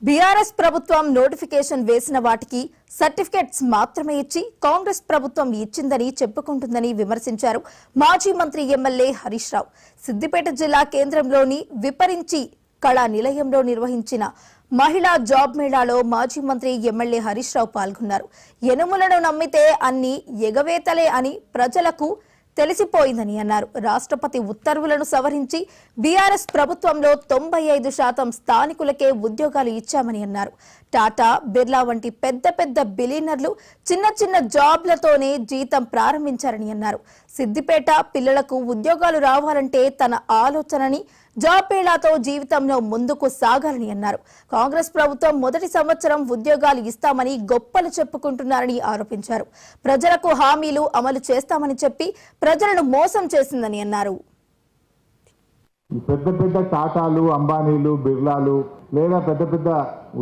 BRS ప్రభుత్వం notification వేసిన వాటికి సర్టిఫికెట్స్ మాత్రమే ఇచ్చి కాంగ్రెస్ ప్రభుత్వం ఇచ్చిందని చెప్పుకుంటుందని విమర్శించారు మాజీ మంత్రి ఎమ్మెల్యే హరీష్ రావు. సిద్దిపేట జిల్లా కేంద్రంలోని విపరించి కళా నిలయంలో నిర్వహించిన మహిళా జాబ్ మేళాలో మాజీ మంత్రి ఎమ్మెల్యే హరీష్ రావు పాల్గొన్నారు. ఎనుములను నమ్మితే అన్ని ఎగవేతలే అని ప్రజలకు తెలిసిపోయిందని అన్నారు. రాష్ట్రపతి ఉత్తర్వులను సవరించి బీఆర్ఎస్ ప్రభుత్వంలో 95% స్థానికులకే ఉద్యోగాలు ఇచ్చామని అన్నారు. టాటా, బిర్లా వంటి పెద్ద పెద్ద బిలియనర్లు చిన్న చిన్న జాబ్లతోనే జీతం ప్రారంభించారని అన్నారు. సిద్దిపేట పిల్లలకు ఉద్యోగాలు రావాలంటే తన ఆలోచనని జాబ్ మేళాతో జీవితంలో ముందుకు సాగాలని అన్నారు. కాంగ్రెస్ ప్రభుత్వం మొదటి సంవత్సరం ఉద్యోగాలు ఇస్తామని గొప్పలు చెప్పుకుంటున్నారని ఆరోపించారు. ప్రజలకు హామీలు అమలు చేస్తామని చెప్పి ప్రజలను మోసం చేసిందని అన్నారు. పెద్ద పెద్ద టాటాలు, అంబానీలు, బిర్లాలు లేదా పెద్ద పెద్ద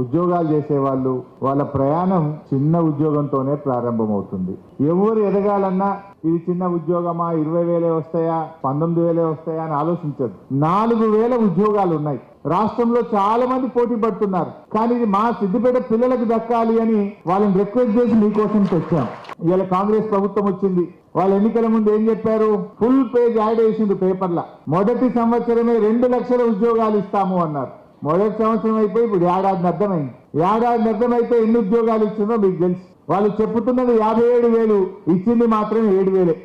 ఉద్యోగాలు చేసేవాళ్ళు వాళ్ళ ప్రయాణం చిన్న ఉద్యోగంతోనే ప్రారంభమవుతుంది. ఎవరు ఎదగాలన్నా ఇది చిన్న ఉద్యోగమా, 20,000 వస్తాయా, 19,000 వస్తాయా అని ఆలోచించదు. 4,000 ఉద్యోగాలు ఉన్నాయి. రాష్ట్రంలో చాలా మంది పోటీ పడుతున్నారు. కానీ ఇది మా సిద్దిపేట పిల్లలకు దక్కాలి అని వాళ్ళని రిక్వెస్ట్ చేసి మీకోసం తెచ్చాం. ఇవాళ కాంగ్రెస్ ప్రభుత్వం వచ్చింది. వాళ్ళు ఎన్నికల ముందు ఏం చెప్పారు? ఫుల్ పేజ్ యాడ్ వేసింది పేపర్ల. మొదటి సంవత్సరమే 2 లక్షల ఉద్యోగాలు ఇస్తాము అన్నారు. మొదటి సంవత్సరం అయిపోయి ఇప్పుడు ఏడాది అర్థమైంది. ఏడాది అర్థమైతే ఎన్ని ఉద్యోగాలు ఇచ్చిందో మీకు తెలుసు. వాళ్ళు చెప్పుతున్నది 57,000, ఇచ్చింది మాత్రం 7,000.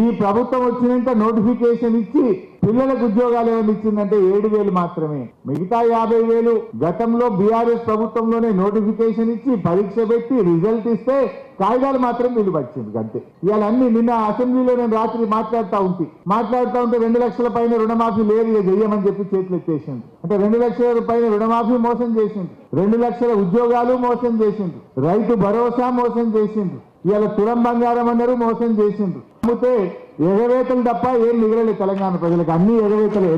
ఈ ప్రభుత్వం వచ్చినంత నోటిఫికేషన్ ఇచ్చి పిల్లలకు ఉద్యోగాలు ఏమైనా ఇచ్చిందంటే 7,000 మాత్రమే. మిగతా 50,000 గతంలో బీఆర్ఎస్ ప్రభుత్వంలోనే నోటిఫికేషన్ ఇచ్చి పరీక్ష పెట్టి రిజల్ట్ ఇస్తే కాగితాలు మాత్రం వీళ్ళు వచ్చింది అంతే. ఇవాళ అన్ని నిన్న అసెంబ్లీలో నేను రాత్రి మాట్లాడుతూ ఉంటే 2 లక్షల పైన రుణమాఫీ లేదు, చెయ్యమని చెప్పి చేతులు ఎత్తేసింది. అంటే 2 లక్షల పైన రుణమాఫీ మోసం చేసింది, 2 లక్షల ఉద్యోగాలు మోసం చేసింది, రైతు భరోసా మోసం చేసింది, ఇవాళ తులం బంగారం అన్నారు మోసం చేసిండ్రు. అమ్మితే ఎగవేతలు తప్ప ఏం మిగలలేదు తెలంగాణ ప్రజలకు. అన్ని ఎగవేతలు.